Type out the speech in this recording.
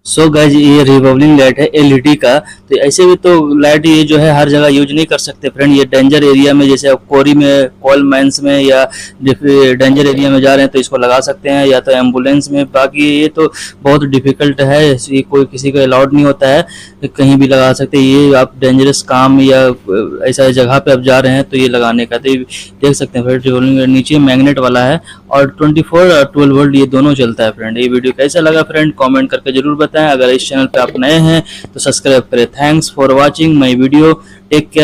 So guys ये revolving light है LED का। तो ऐसे भी तो लाइट ये जो है हर जगह यूज नहीं कर सकते फ्रेंड। ये डेंजर एरिया में, जैसे आप कोरी में, कोल माइंस में या डेंजर एरिया में जा रहे हैं तो इसको लगा सकते हैं, या तो एम्बुलेंस में। बाकी ये तो बहुत डिफिकल्ट है, ये कोई किसी को अलाउड नहीं होता है कहीं भी लगा सकते हैं। ये आप डेंजरस काम या ऐसा जगह पे आप जा रहे हैं तो ये लगाने का। तो ये देख सकते हैं फ्रेंड, रिवॉल्विंग नीचे मैग्नेट वाला है और 24 और 12 वोल्ट ये दोनों चलता है फ्रेंड। ये वीडियो कैसा लगा फ्रेंड कमेंट करके जरूर बताएं। अगर इस चैनल पे आप नए हैं तो सब्सक्राइब करें। Thanks for watching my video. Take care.